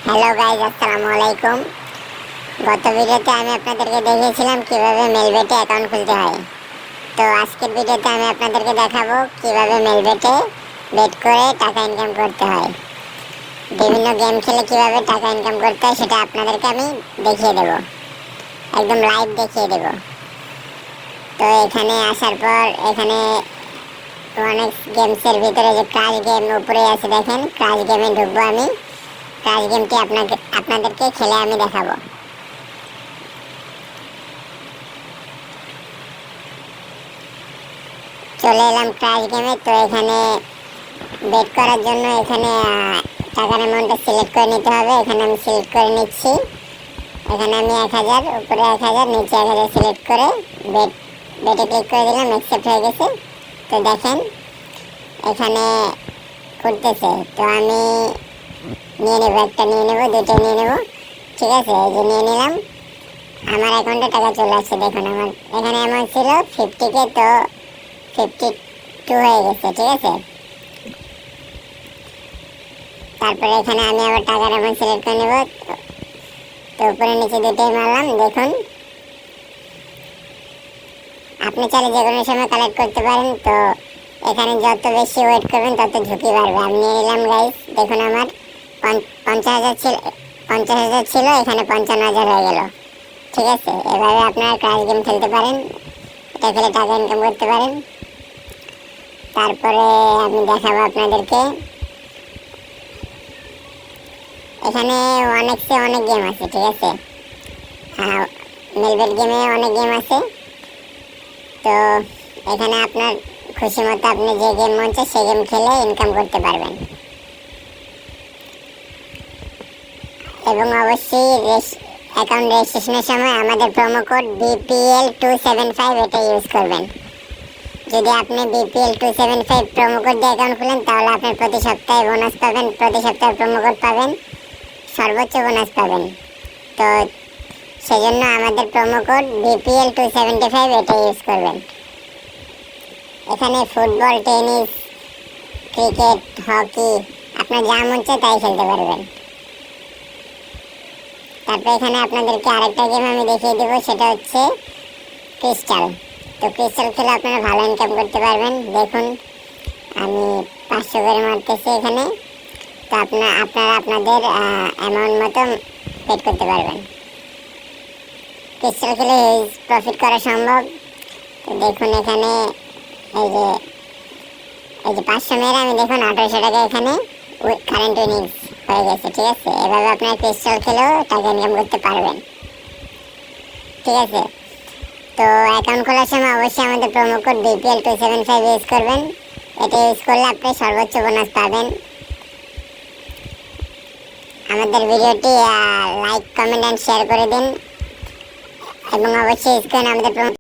Hello guys, আসসালামু আলাইকুম। গত ভিডিওতে আমি আপনাদেরকে দেখিয়েছিলাম কিভাবে মেলবেটে অ্যাকাউন্ট খুলতে হয়। তো আজকের ভিডিওতে আমি আপনাদেরকে দেখাবো কিভাবে মেলবেটে বেট করে টাকা ইনকাম করতে হয়। বিভিন্ন গেম খেলে কিভাবে টাকা ইনকাম করতে হয় সেটা আপনাদেরকে আমি দেখিয়ে দেব, একদম লাইভ দেখিয়ে দেব। তো এখানে আসার পর এখানে অনেক গেমসের ভিতরে যে ক্রাশ গেম উপরে আছে, দেখেন ক্রাশ গেমে ঢুকবো আমি। ক্রাশ গেমটি আপনাদেরকে খেলে আমি দেখাবো। চলে এলাম ক্রাশ গেমে। তো এখানে বেট করার জন্য এখানে টাকার অ্যামাউন্টটা সিলেক্ট করে নিতে হবে। এখানে আমি সিলেক্ট করে নিচ্ছি। এখানে আমি 1000, উপরে 1000, নিচে 1000 সিলেক্ট করে বেটে ক্লিক করে দিলাম। অ্যাকসেপ্ট হয়ে গেছে। তো দেখেন এখানে করতেছে। তো আমি নিয়ে নেবো, একটা নিয়ে নেবো, দুটো নিয়ে নেবো। ঠিক আছে, এই যে নিয়ে নিলাম। আমার অ্যাকাউন্টে টাকা চলে আসছে। দেখুন আমার এখানে অ্যামাউন্ট ছিল 50K, তো 52 হয়ে গেছে। ঠিক আছে, তারপরে এখানে আমি আবার টাকার অ্যামাউন্ট সিলেক্ট করে নেব। তো উপরে নিচে দুটোই মারলাম। দেখুন আপনি চাইলে যে কোনো সময় কালেক্ট করতে পারেন। তো এখানে যত বেশি ওয়েট করবেন তত ঝুঁকি বাড়বে। আমি নিয়ে নিলাম গাইস। দেখুন আমার 50,000 ছিল, 50,000 ছিল, এখানে 55,000 হয়ে গেল। ঠিক আছে, এভাবে আপনারা ক্রাশ গেম খেলতে পারেন। এটা খেলে টাকা ইনকাম করতে পারেন। তারপরে আমি দেখাবো আপনাদেরকে। এখানে অনেক গেম আছে। ঠিক আছে, মেলবেট গেমে অনেক গেম আছে। তো এখানে আপনার খুশি মতো আপনি যে গেম মন চায় সেই গেম খেলে ইনকাম করতে পারবেন। এবং অবশ্যই অ্যাকাউন্ট রেজিস্ট্রেশনের সময় আমাদের প্রোমো কোড BPL275 এটা ইউজ করবেন। যদি আপনি BPL275 প্রোমো কোড দিয়ে অ্যাকাউন্ট খুলেন তাহলে আপনি প্রতি সপ্তাহে বোনাস পাবেন, প্রতি সপ্তাহে প্রোমো কোড পাবেন, সর্বোচ্চ বোনাস পাবেন। তো সেজন্য আমাদের প্রোমো কোড BPL275 এটা ইউজ করবেন। এখানে ফুটবল, টেনিস, ক্রিকেট, হকি আপনার যা মন চায় তাই খেলতে পারবেন। তারপরে এখানে আপনাদেরকে আরেকটা গেম আমি দেখিয়ে দেবো, সেটা হচ্ছে ক্রিস্টাল। তো ক্রিস্টাল খেলে আপনারা ভালো ইনকাম করতে পারবেন। দেখুন আমি 500 করে মারতেছি এখানে। তো আপনারা আপনাদের অ্যামাউন্ট মতো পেড করতে পারবেন। ক্রিস্টাল খেলে হিউজ প্রফিট করা সম্ভব। তো দেখুন এখানে এই যে 500 মেরে আমি দেখুন 1800 টাকা এখানে কারেন্ট উইনিংস হয়ে গেছে। ঠিক আছে, এভাবে আপনারা ক্রিস্টাল খেলেও টাকা ইনকাম করতে পারবেন। ঠিক আছে, তো অ্যাকাউন্ট খোলার সময় অবশ্যই আমাদের প্রোমো কোড BPL275 ইউজ করবেন। এটা ইউজ করলে আপনি সর্বোচ্চ বোনাস পাবেন। আমাদের ভিডিওটি লাইক, কমেন্ট অ্যান্ড শেয়ার করে দিন এবং অবশ্যই ইউজ করেন আমাদের